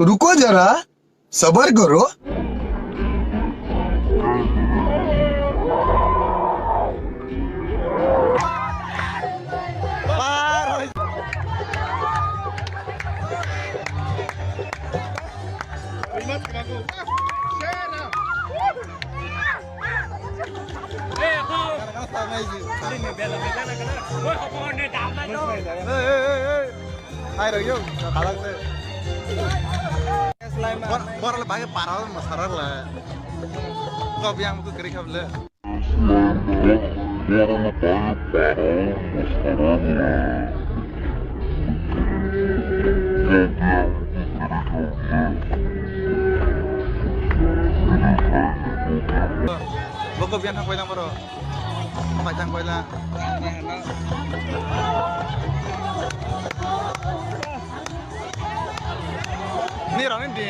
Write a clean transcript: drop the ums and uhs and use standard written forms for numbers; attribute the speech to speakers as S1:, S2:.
S1: रुको जरा सबर करो Bor pakai parah masalah lah. Kau biang aku kiri kabel. Kau biang aku yang bro. Pacang kau lah. Ini orang ini.